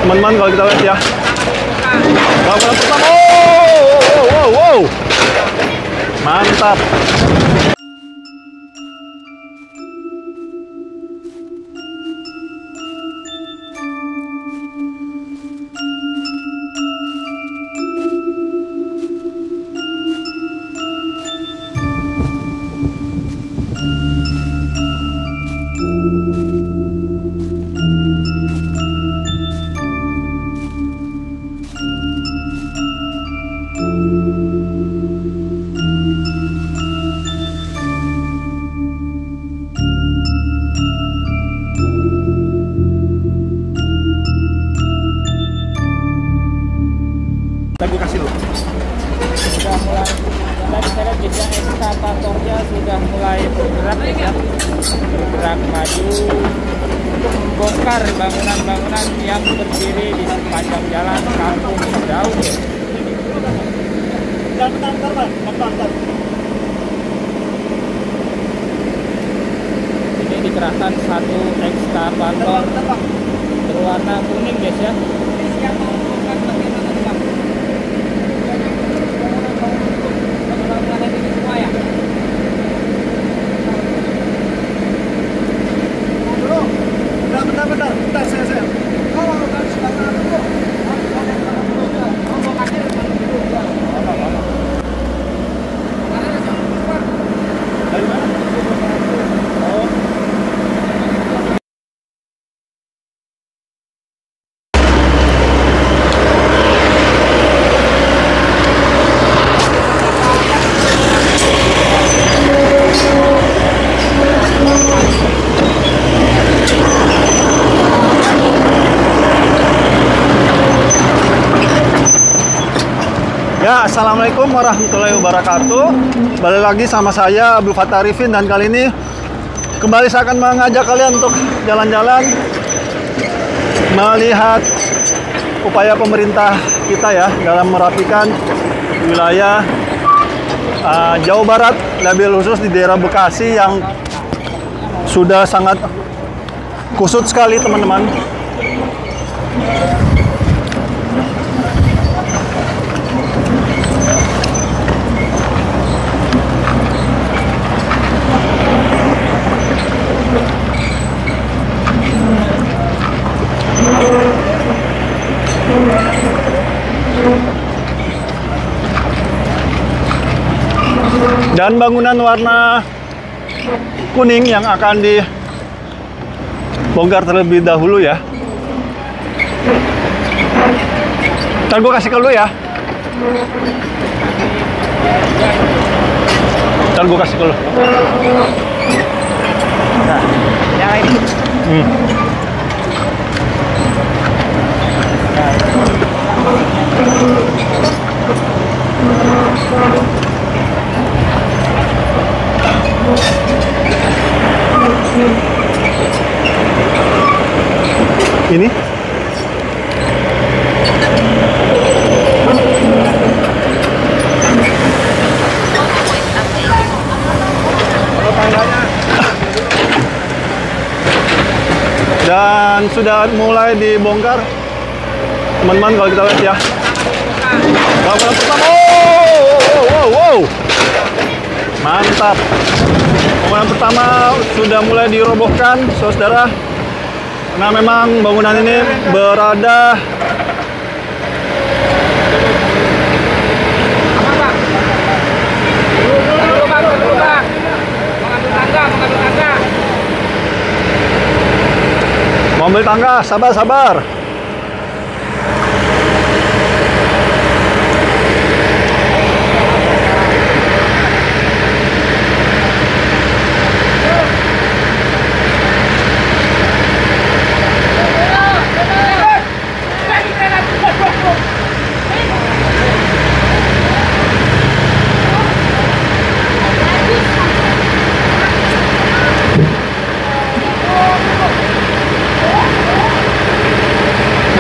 teman-teman kalau kita lihat ya. Bangunan pertama, wow. Mantap. Gue kasih lo. Sudah mulai, tadi saya lihat jejak ekskavatornya sudah mulai bergerak ya, bergerak maju untuk membongkar bangunan-bangunan yang berdiri di sepanjang jalan Kampung Daun. Bentar. Ini dikerahkan satu ekskavator berwarna kuning guys ya. Bentar, saya. Ya, assalamualaikum warahmatullahi wabarakatuh. Balik lagi sama saya Abdul Fattah Arifin, dan kali ini kembali saya akan mengajak kalian untuk jalan-jalan melihat upaya pemerintah kita ya dalam merapikan wilayah Jawa Barat, lebih khusus di daerah Bekasi yang sudah sangat kusut sekali teman-teman. Dan bangunan warna kuning yang akan dibongkar terlebih dahulu ya. Ntar gue kasih ke lu ya. Ntar gue kasih ke lu. Nah, yang ini. Ini dan sudah mulai dibongkar teman-teman kalau kita lihat ya. Bangunan pertama, wow. Mantap. Bangunan pertama sudah mulai dirobohkan, saudara. Karena memang bangunan ini berada mau ambil tangga, sabar.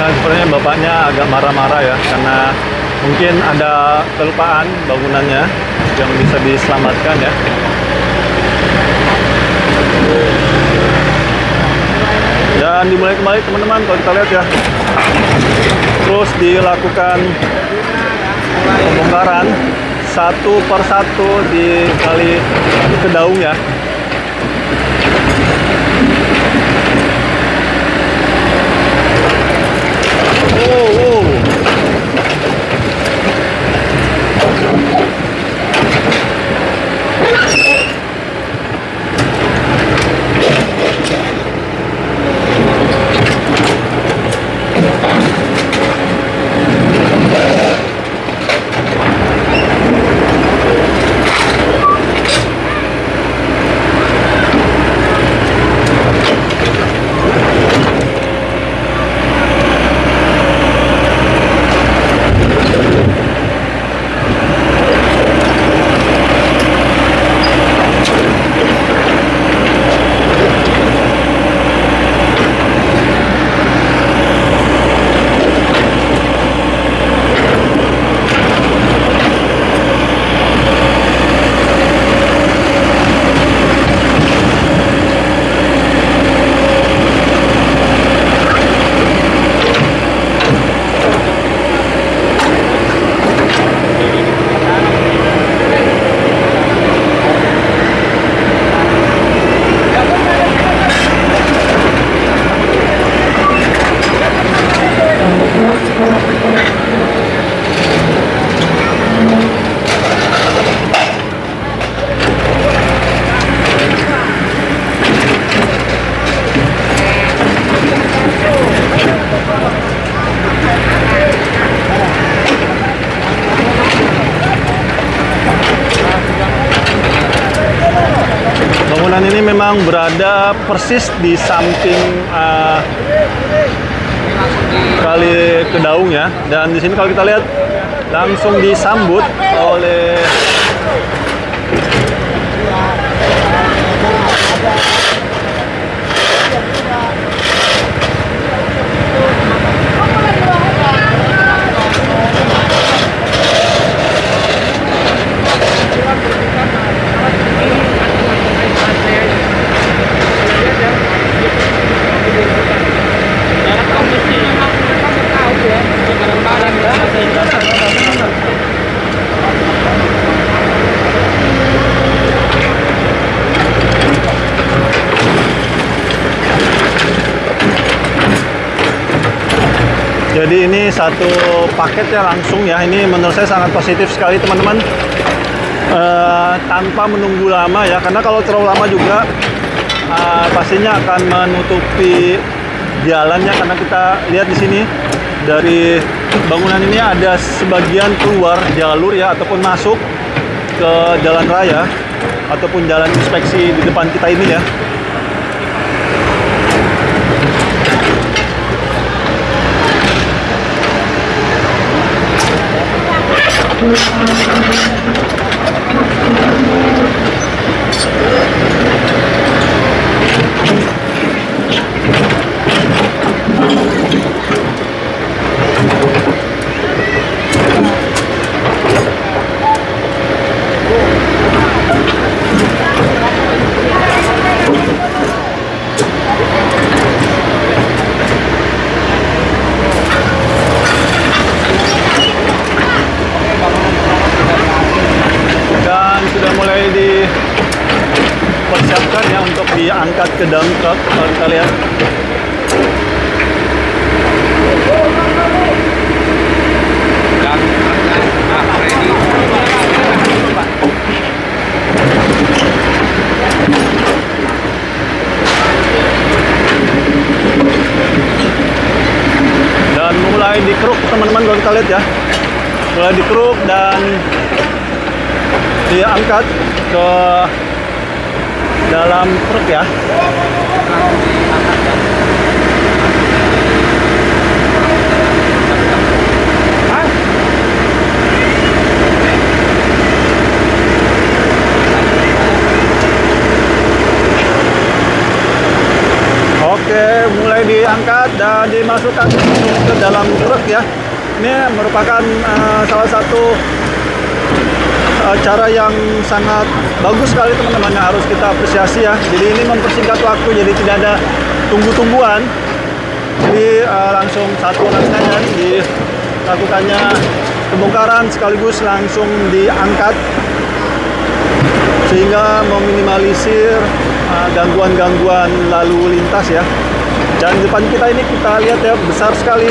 Sepertinya bapaknya agak marah-marah ya, karena mungkin ada kelupaan bangunannya yang bisa diselamatkan ya. Dan dimulai kembali teman-teman kalau kita lihat ya. Terus dilakukan pembongkaran satu persatu di Kali Kedaung ya. Bangunan ini memang berada persis di samping Kali Kedaung ya, dan di sini kalau kita lihat langsung disambut oleh jadi ini satu paket ya langsung ya. Ini menurut saya sangat positif sekali teman-teman, tanpa menunggu lama ya, karena kalau terlalu lama juga pastinya akan menutupi jalannya, karena kita lihat di sini dari bangunan ini ada sebagian keluar jalur ya, ataupun masuk ke jalan raya ataupun jalan inspeksi di depan kita ini ya. Dipersiapkan ya untuk diangkat ke dalam truk kalau kita lihat. Dan mulai dikeruk teman-teman kalau kita lihat ya, mulai dikeruk dan diangkat ke dalam truk ya. Oke, mulai diangkat dan dimasukkan ke dalam truk ya. Ini merupakan salah satu cara yang sangat bagus sekali teman-teman, yang harus kita apresiasi ya. Jadi ini mempersingkat waktu, jadi tidak ada tunggu-tungguan Jadi langsung satu rangkaian dilakukannya pembongkaran sekaligus langsung diangkat sehingga meminimalisir gangguan-gangguan lalu lintas ya. Dan di depan kita ini kita lihat ya, besar sekali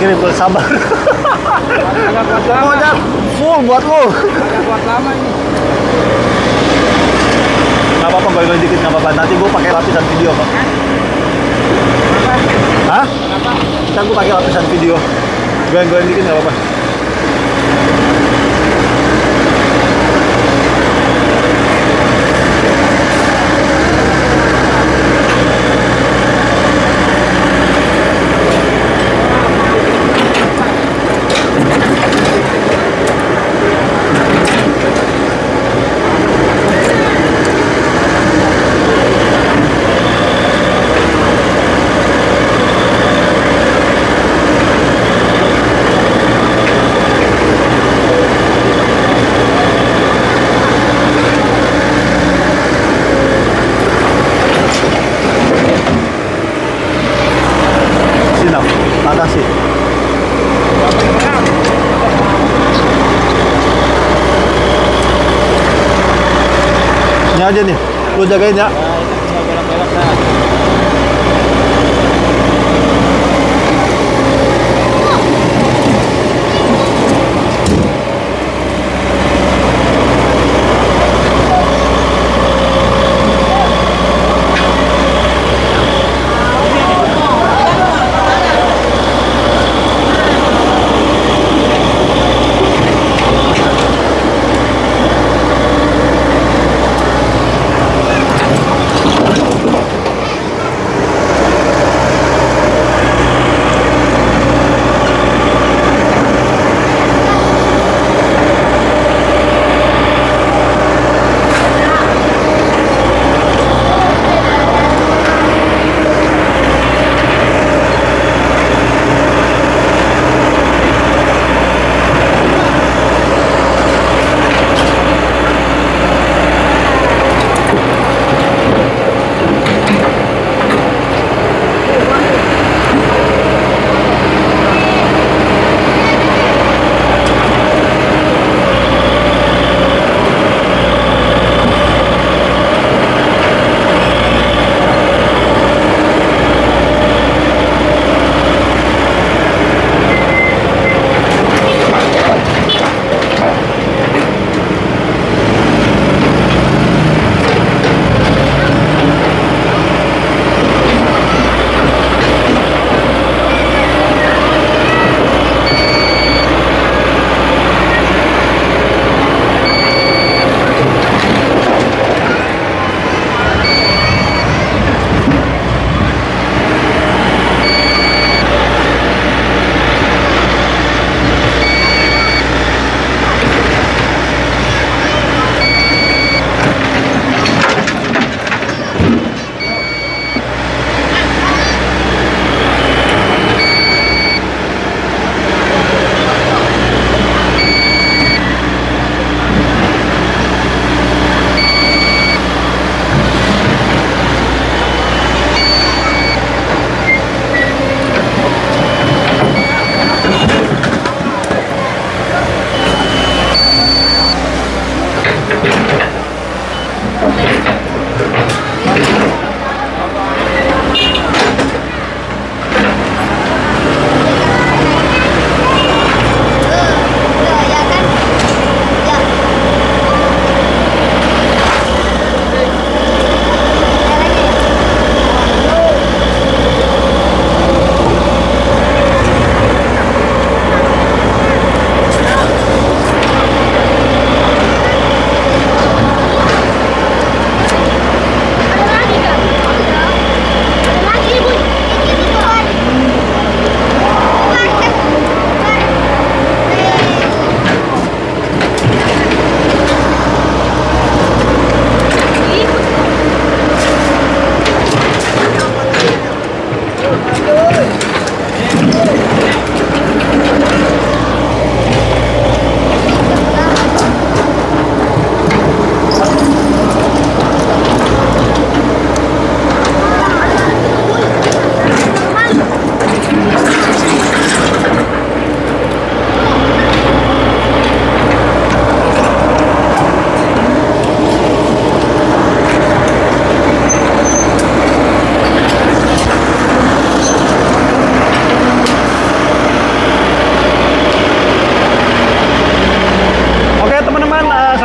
kirim, sabar. Agak kuat lama. Pokoknya full buat lo. Agak kuat lama ini. Gak apa-apa, goyang dikit gak apa-apa. Nanti gue pakai lapisan video kok. Hah? Kenapa? Kan gue pakai lapisan video. Goyang-goyang dikit gak apa-apa. Sinap, makasih. Ini aja nih, lu jagain ya. Nah, itu tinggal belok-belok dah.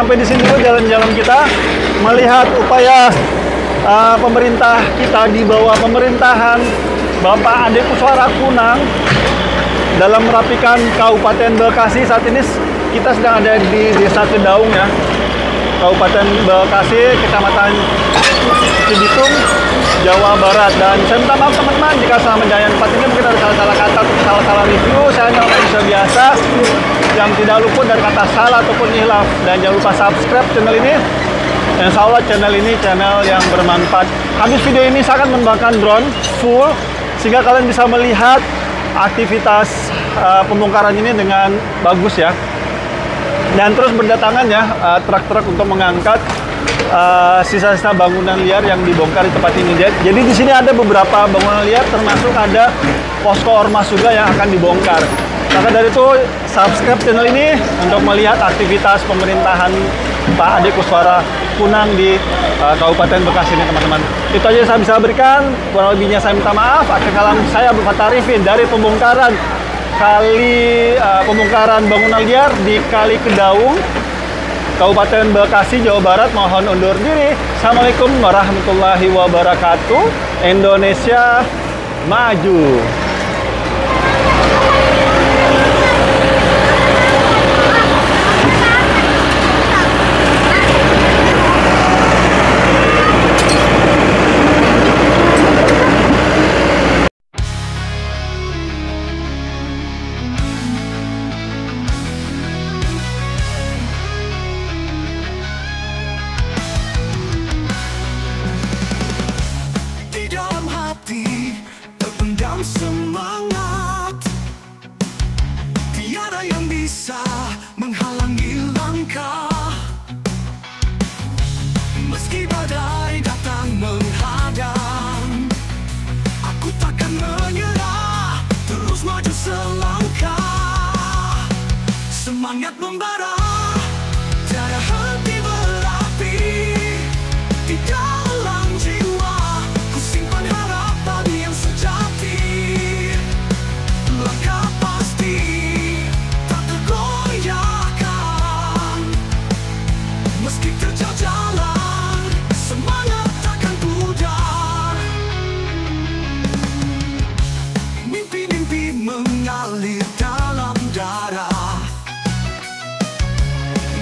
sampai di sini dulu jalan-jalan kita, melihat upaya pemerintah kita di bawah pemerintahan Bapak Ade Kuswara Kunang dalam merapikan Kabupaten Bekasi. Saat ini kita sedang ada di Desa Kedaung ya, Kabupaten Bekasi, Kecamatan Cibitung, Jawa Barat. Dan saya minta maaf teman-teman jika selama jalan tempat ini mungkin ada salah-salah kata atau salah-salah review. Saya hanya manusia biasa yang tidak luput dari kata salah ataupun hilaf. Dan jangan lupa subscribe channel ini. Insya Allah channel ini channel yang bermanfaat. Habis video ini saya akan menggunakan drone full sehingga kalian bisa melihat aktivitas pembongkaran ini dengan bagus ya. Dan terus berdatangan ya truk-truk untuk mengangkat sisa-sisa bangunan liar yang dibongkar di tempat ini. Jadi di sini ada beberapa bangunan liar, termasuk ada posko ormas juga yang akan dibongkar. Maka dari itu subscribe channel ini untuk melihat aktivitas pemerintahan Pak Ade Kuswara Kunang di Kabupaten Bekasi ini teman-teman. Itu aja yang saya bisa berikan. Kurang lebihnya saya minta maaf. Akhir kalam saya Abdul Fattah Arifin dari pembongkaran bangunan liar di Kali Kedaung, Kabupaten Bekasi, Jawa Barat. Mohon undur diri. Assalamualaikum warahmatullahi wabarakatuh. Indonesia maju. Semangat, tiada yang bisa menghalangi langkah. Meski badai datang menghadang, aku takkan menyerah, terus maju selangkah. Semangat membara, tiada henti berapi di dalam jiwa. Ku simpan harapan yang sejati. Langkah pasti tak tergoyahkan. Meski terjal jalan, semangat takkan pudar. Mimpi-mimpi mengalir dalam darah,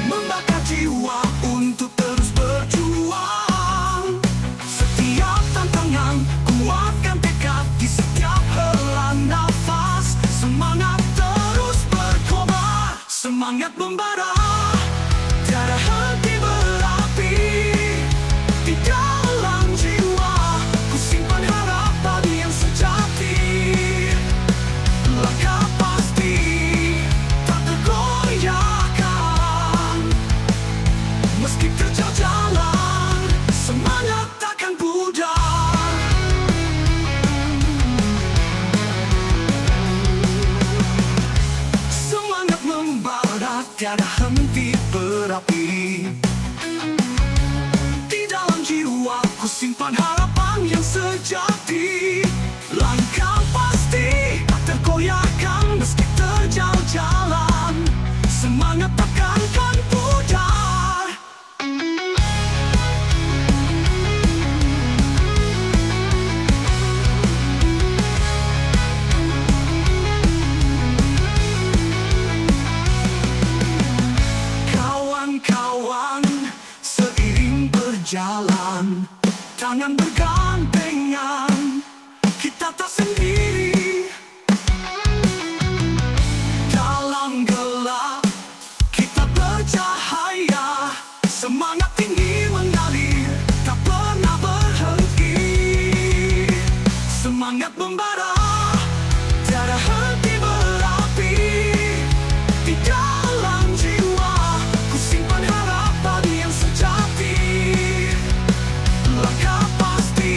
membakar jiwa untuk terus berjuang. Setiap tantangan kuatkan tekad di setiap helaan nafas. Semangat terus berkobar, semangat membara, tiada henti berapi di dalam jiwa. Ku simpan harapan yang sejati. Langkah pasti tak tergoyahkan. Meski terjal jalan, semangat takkan pudar. Semangat membara, tiada henti berapi di dalam jiwa. Ku simpan harapan yang sejati. Langkah pasti tak tergoyahkan. Meski terjal jalan, semangat takkan pudar. Kawan-kawan, seiring berjalan, tangan bergandengan, kita tak sendiri. Dalam gelap, kita bercahaya. Semangat tinggi mengalir, tak pernah berhenti. Semangat membara, tiada henti berapi di dalam jiwa. Ku simpan harapan yang sejati. Langkah pasti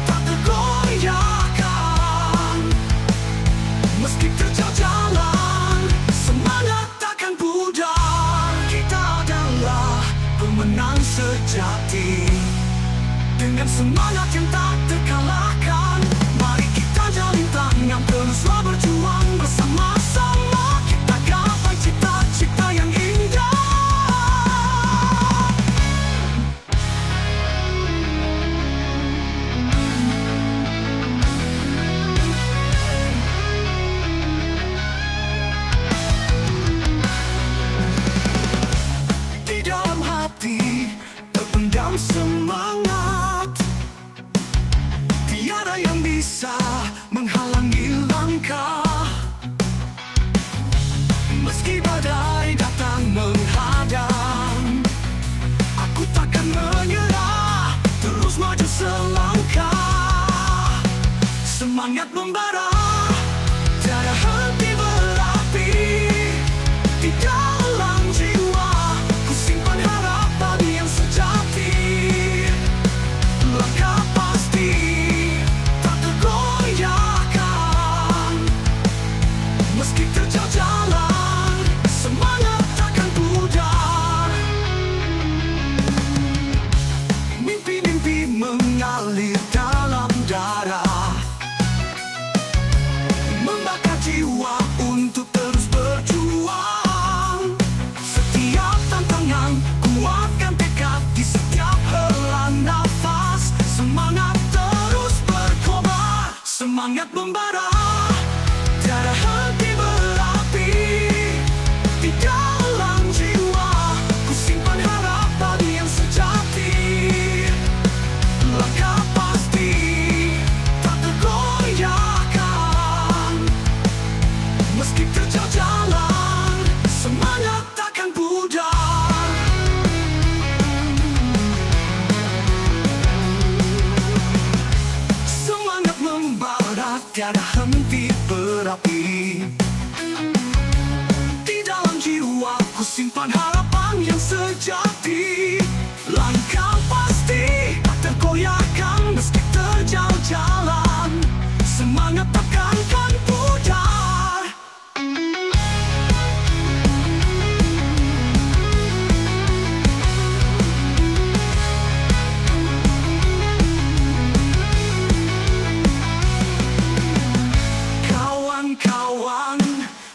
tak tergoyahkan. Meski terjal jalan, semangat takkan pudar. Kita adalah pemenang sejati. Dengan semangat yang tak terkalahkan, mari kita jalin tangan, teruslah berjuang bersama-sama. Kita gapai cita-cita yang indah. Meski badai datang menghadang, aku takkan menyerah, terus maju selangkah. Semangat membara, tiada henti berapi. Di dalam jiwa, ku simpan harapan yang sejati. Langkah pasti, tak tergoyahkan. Meski terjal jalan, semangat takkan pudar. Mimpi-mimpi mengalir dalam darah, membakar jiwa untuk terus berjuang. Setiap tantangan, kuatkan tekad di setiap hela nafas. Semangat terus berkobar, semangat membara, tiada henti berapi. Di dalam jiwa, ku simpan harapan yang sejati. Langkah pasti, tak tergoyahkan. Meski terjal jalan, semangat takkan pudar. Semangat membara, tiada henti berapi. Di dalam jiwa, ku simpan harapan yang sejati. Langkah pasti, tak tergoyahkan. Meski terjal jalan, semangat takkan pudar. Kawan-kawan,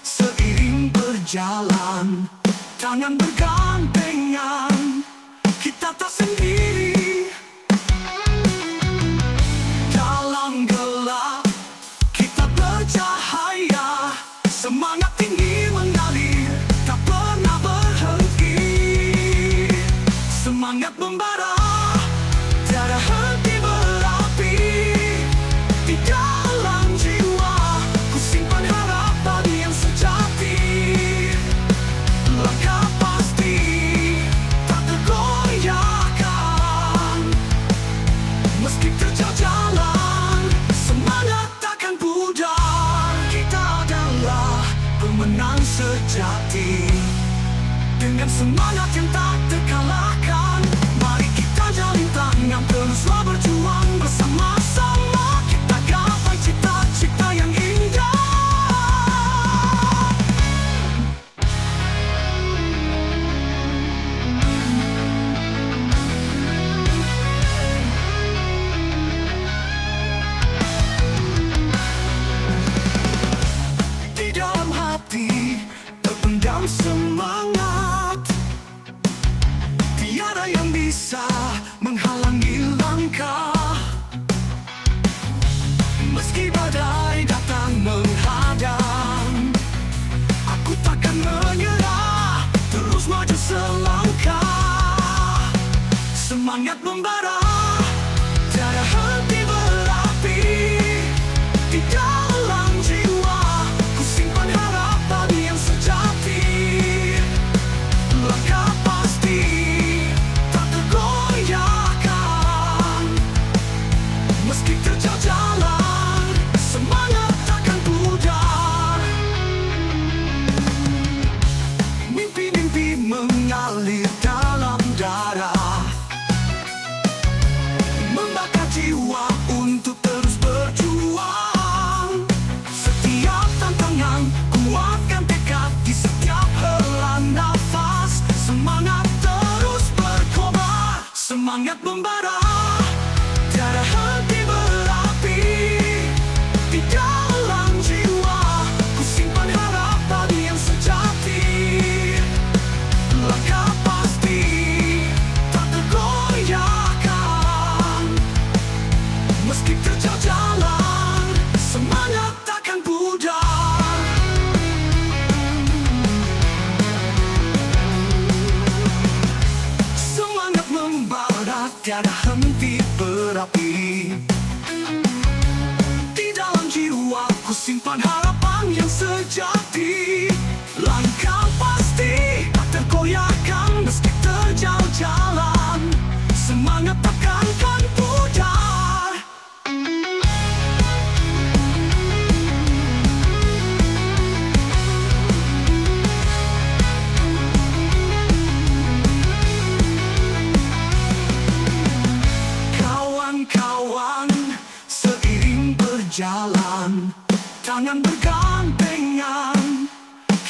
seiring berjalan, tangan bergandengan, kita tak sendiri. Dalam gelap, kita bercahaya. Semangat tinggi mengalir, tak pernah berhenti. Semangat membara, tiada henti berapi. Di dalam jiwa, ku simpan harapan yang sejati. Langkah pasti, tak tergoyahkan. Meski terjal jalan, semangat takkan pudar. Kita adalah pemenang sejati. Dengan semangat yang tak terkalahkan, mari kita jalin tangan, teruslah berjuang bersama-sama. Kita gapai cita-cita yang indah. Di dalam hati terpendam semangat, tiada yang bisa menghalangi langkah. Meski badai datang menghadang, aku takkan menyerah, terus maju selangkah. Semangat membara, tiada henti berapi. Di dalam jiwa, ku simpan harapan yang sejati. Langkah pasti, tak tergoyahkan. Meski terjal jalan, semangat takkan pudar. Mimpi-mimpi mengalir dalam darah, membakar jiwa untuk terus berjuang. Setiap tantangan, kuatkan tekad di setiap hela nafas. Semangat terus berkobar, semangat membara, tiada henti berapi. Di dalam jiwa, ku simpan harapan yang sejati. Langkah pasti, tak tergoyahkan. Meski terjal jalan, semangat takkan pudar. Semangat membara, tiada henti berapi. Di dalam jiwa, ku simpan harapan yang sejati. Langkah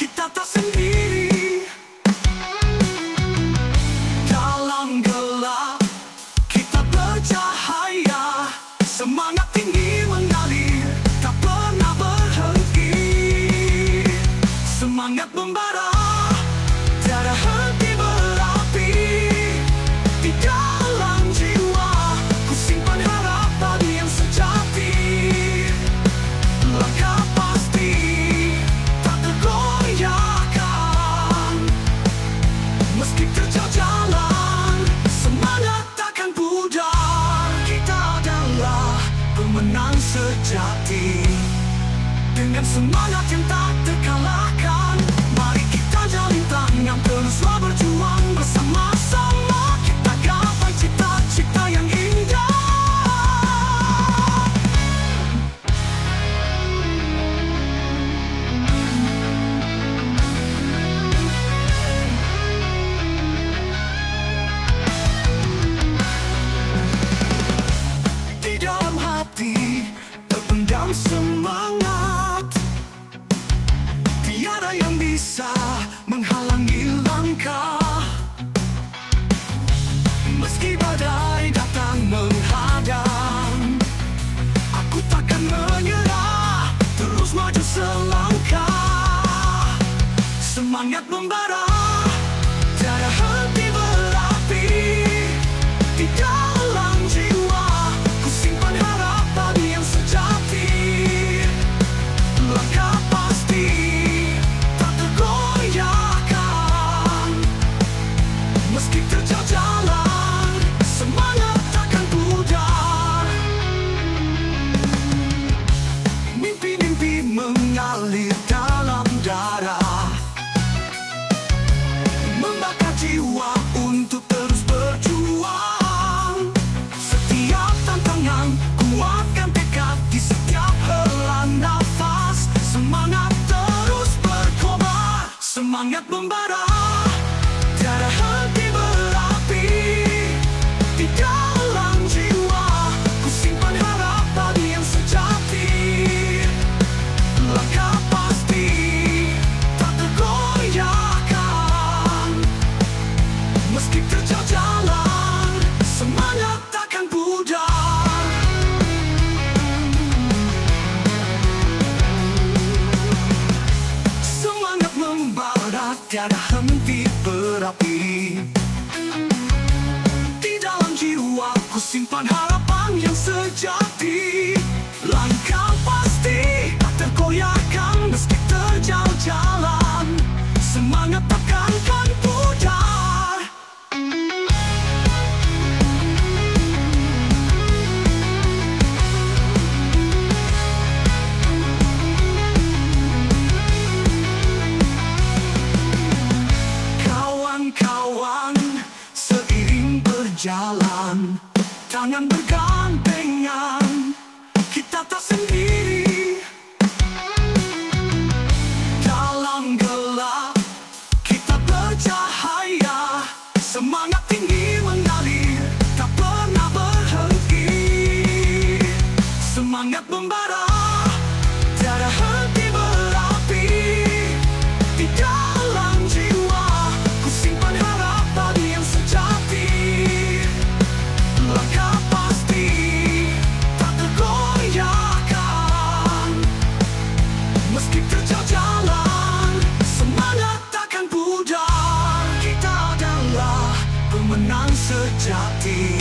kita tak sendiri. Dalam gelap kita bercahaya, semangat tinggi mengalir, tak pernah berhenti. Semangat membara, tiada henti berapi. Di dalam jiwa ku simpan harapan yang sejati. Langkah pasti tak tergoyahkan, meski terjal jalan, semangat takkan pudar. Kita adalah pemenang sejati, dengan semangat yang tak terkalahkan. Mari kita jalin tangan, teruslah berjuang bersama-sama. Kita gapai cita-cita yang indah. Di dalam hati terpendam semangat, tiada yang bisa menghalangi langkah. Meski badai datang menghadang, aku takkan menyerah, terus maju selangkah. Semangat membara, tiada henti berapi. Di dalam jiwa ku simpan harapan yang sejati. Langkah pasti tak tergoyahkan, meski terjal jalan, semangat takkan pudar. Mimpi-mimpi mengalir dalam darah, membakar jiwa untuk terus berjuang. Setiap tantangan kuatkan tekad, di setiap hela nafas semangat terus berkobar. Semangat membara, tiada henti berapi. Di dalam jiwa ku simpan harapan yang sejati. Langkah pasti tak tergoyahkan, meski terjal jalan, semangat takkan pudar. Semangat membara, tiada henti berapi. Di dalam jiwa ku simpan harapan yang sejati. Langkah pasti tak tergoyahkan, meski terjal jalan, semangat takkan pudar. Kawan-kawan, seiring berjalan, tangan bergandengan, kita tak sendiri. Dalam gelap kita bercahaya, semangat tinggi mengalir, tak pernah berhenti. Semangat membara, tiada henti berapi. Di dalam jiwa ku simpan harapan yang sejati. Langkah pasti tak tergoyahkan, meski terjal jalan, semangat takkan pudar. Kita adalah pemenang sejati,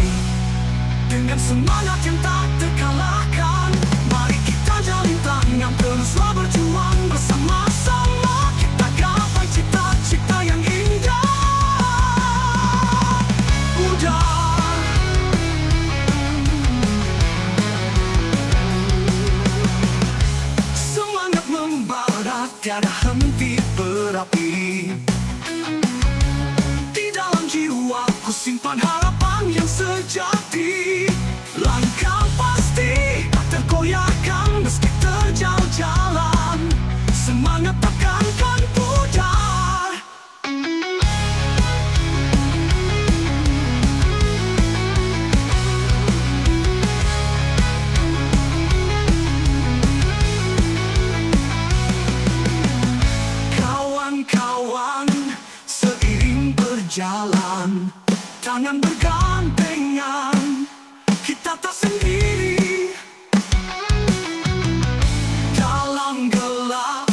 dengan semangat yang tak terkalahkan. Mari kita jalin tangan, teruslah berjuang bersama-sama. Kita gapai cita-cita yang indah. Pudar, semangat membara, tiada henti berapi. Di dalam jiwa ku simpan harapan yang sejati. Langkah pasti tak tergoyahkan, meski terjal jalan, semangat takkan pudar. jalan. Tangan bergandengan, kita tak sendiri. Dalam gelap,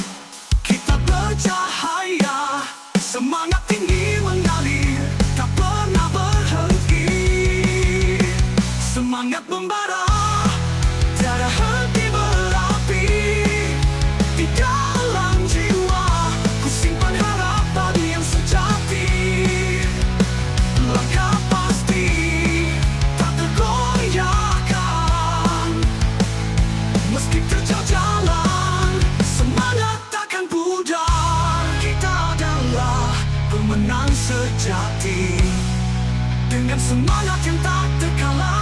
kita bercahaya. Semangat tinggi mengalir, tak pernah berhenti. Semangat membara, tiada henti berapi. Di dalam jiwa, ku simpan harapan yang sejati. Langkah pasti, tak tergoyahkan. Meski terjal jalan, semangat takkan pudar. Kita adalah pemenang sejati. Dengan semangat yang tak terkalahkan.